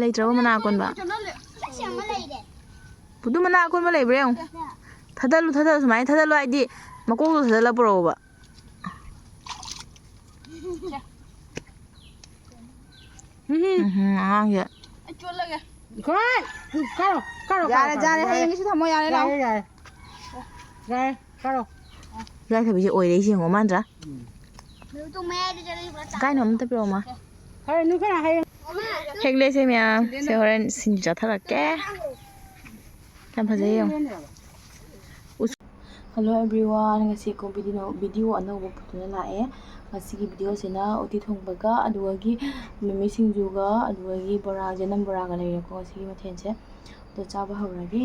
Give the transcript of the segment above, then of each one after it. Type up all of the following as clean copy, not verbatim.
ꯂꯩꯇ꯭ꯔꯕ ꯃꯅꯥ ꯑꯀꯣꯟꯕ ꯄꯨꯗꯨ ꯃꯅꯥ ꯑꯀꯣꯟꯕ ꯂꯩꯕ꯭ꯔꯥ ꯌꯦꯡꯉꯨ ꯊꯥꯗꯠꯂꯨ ꯁꯨꯃꯥꯏꯅ ꯊꯥꯗꯠꯂꯨ ꯍꯥꯏꯗꯤ ꯃꯀꯣꯛꯇꯣ ꯊꯥꯗꯠꯂ ꯄꯨꯔꯛꯎꯕ ꯑꯉꯥꯡꯁꯦ ꯌꯥꯔꯦ ꯍꯌꯦꯡꯒꯤꯁꯨ ꯊꯝꯃꯣ ꯌꯥꯔꯦ ꯂꯥꯛꯑꯣ ꯏꯀꯥꯏꯊꯕꯤꯁꯦ ꯑꯣꯏꯔꯛꯏꯁꯦ ꯌꯦꯡꯉꯣ ꯃꯥꯟꯗ꯭ꯔꯥ ꯀꯥꯏꯅꯣ ꯑꯝꯇ ꯄꯤꯔꯛꯑꯣꯃ ꯍꯦꯛꯂꯦꯁꯦ ꯃꯌꯥꯝ ꯁꯦ ꯍꯣꯔꯦꯟ ꯁꯤꯡꯖꯨ ꯆꯥꯊꯔꯛꯀꯦ ꯌꯥꯝ ꯐꯖꯩ ꯌꯦꯡꯉꯣ ꯍꯜꯂꯣ ꯑꯦꯕ꯭ꯔꯤꯋꯥꯟ ꯉꯁꯤꯀꯣ ꯚꯤꯗꯤꯑꯣ ꯑꯅꯧꯕ ꯄꯨꯗꯨꯅ ꯂꯥꯛꯑꯦ ꯉꯁꯤꯒꯤ ꯚꯤꯗꯤꯑꯣꯁꯤꯅ ꯎꯇꯤ ꯊꯣꯡꯕꯒ ꯑꯗꯨꯒꯤ ꯃꯤꯃꯤ ꯁꯤꯡꯖꯨꯒ ꯑꯗꯨꯒꯤ ꯕꯣꯔꯥꯁꯦ ꯅꯝ ꯕꯣꯔꯥꯒ ꯂꯩꯔꯦꯀꯣ ꯉꯁꯤꯒꯤ ꯃꯊꯦꯜꯁꯦ ꯑꯗꯣ ꯆꯥꯕ ꯍꯧꯔꯒꯦ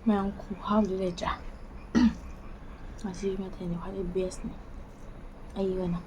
ꯃꯌꯥꯝ ꯈꯨꯍꯥꯎꯗꯤ ꯂꯩꯇ꯭ꯔꯥ ꯃꯁꯤꯒꯤ ꯃꯊꯦꯜꯁꯦ ꯈ꯭ꯋꯥꯏꯗꯒꯤ ꯕꯦꯁꯅꯤ ꯑꯩꯒꯤ ꯑꯣꯏꯅ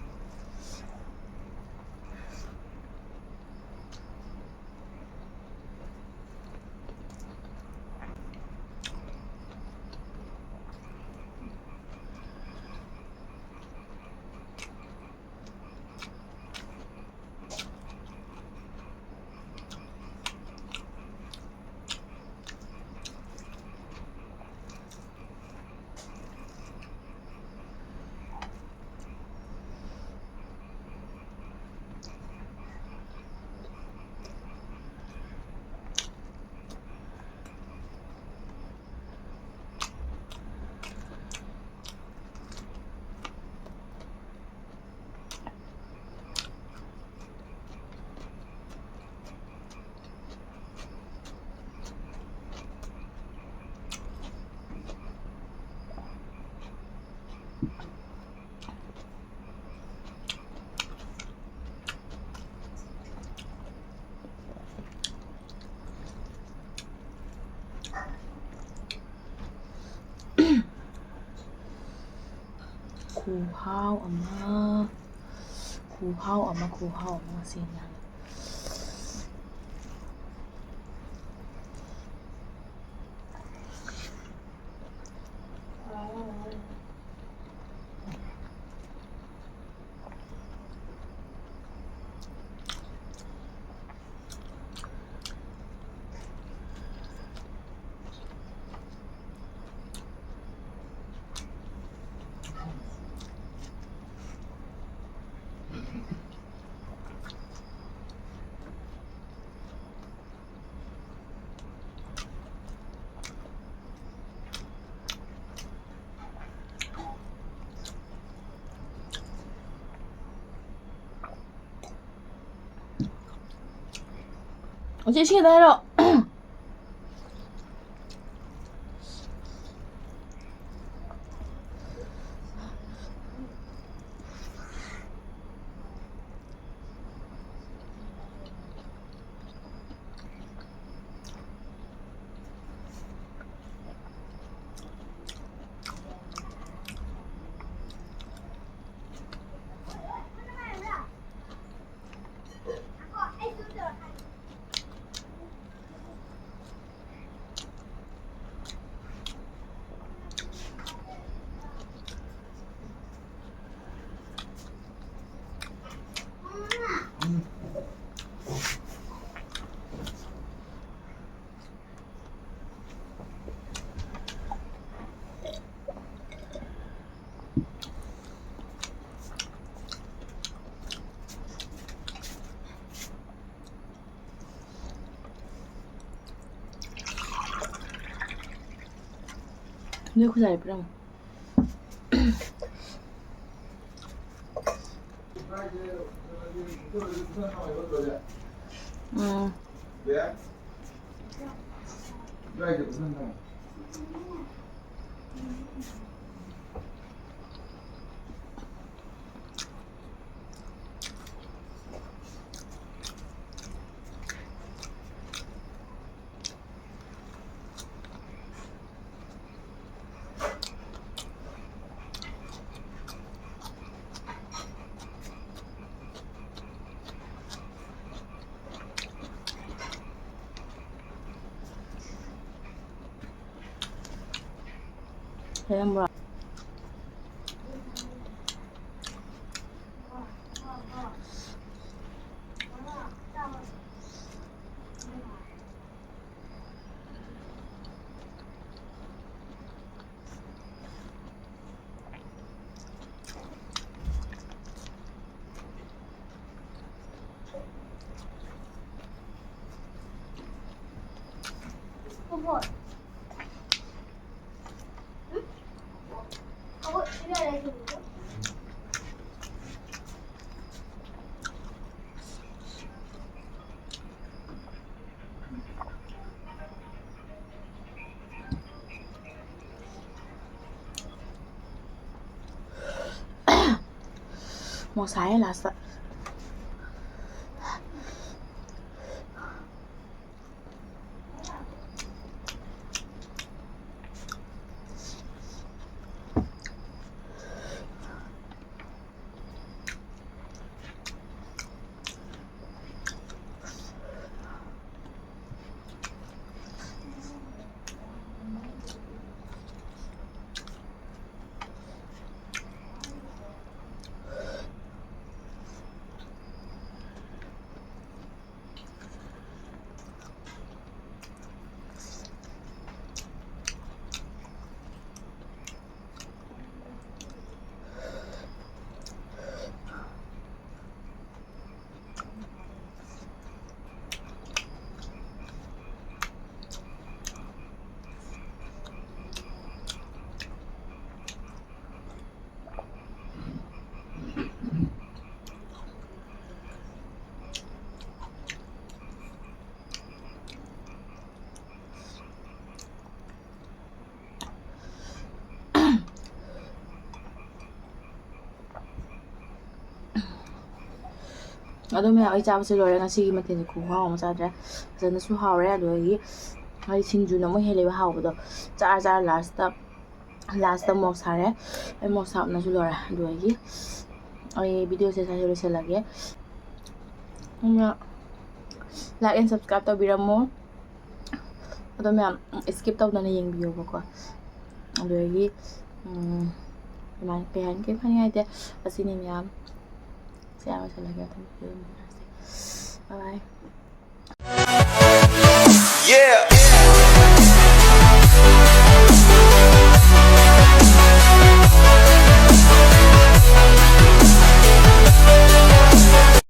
khủ hao ama xin nha 어제 시계다 해라. 근데 그 잘 예쁘랑. 왜? 왜 이제 무슨 상황? 얘는 뭐야? Màu sái là sợ. ꯑꯗꯨ ꯃꯌꯥꯝ ꯑꯩ ꯆꯥꯕꯁꯦ ꯂꯣꯏꯔꯦ ꯉꯁꯤꯒꯤ ꯃꯊꯦꯜꯁꯦ ꯈꯨꯍꯥꯎ ꯑꯃ ꯆꯥꯗ꯭ꯔꯦ ꯐꯖꯅꯁꯨ ꯍꯥꯎꯔꯦ ꯑꯗꯨꯗꯒꯤ ꯍꯥꯏꯗꯤ ꯁꯤꯡꯖꯨꯅ ꯑꯃꯨꯛ ꯍꯦꯜꯂꯦꯕ ꯍꯥꯎꯕꯗꯣ ꯆꯥꯔ ꯂꯥꯁꯇ ꯃꯣꯔꯣꯛ ꯁꯥꯔꯦ ꯑꯩ ꯃꯣꯔꯣꯛ ꯁꯥꯕꯅꯁꯨ ꯂꯣꯏꯔꯦ ꯑꯗꯨꯗꯒꯤ ꯑꯩ ꯚꯤꯗꯤꯑꯣꯁꯦ ꯁ꯭ꯋꯥꯏꯗ ꯂꯣꯏꯁꯤꯜꯂꯒꯦ ꯂꯥꯏꯛ ꯑꯦꯟ ꯁꯕꯁꯀ꯭ꯔꯥꯏꯕ ꯇꯧꯕꯤꯔꯝꯃꯣ ꯑꯗꯣ ꯃꯌꯥꯝ ꯁ꯭ꯀꯤꯞ ꯇꯧꯗꯅ ꯌꯦꯡꯕꯤꯌꯣꯕꯀꯣ ꯑꯗꯨꯗꯒꯤ ꯀꯩ ꯍꯥꯏꯅꯤꯡꯉꯥꯏꯇꯦ ꯑꯁꯤꯅꯤ ꯃꯌꯥꯝ ꯁꯦ ꯂꯣꯏꯁꯤꯜꯂꯒꯦ ꯑꯗꯨꯝ ꯕꯥꯏ ꯕꯥꯏ. Yeah.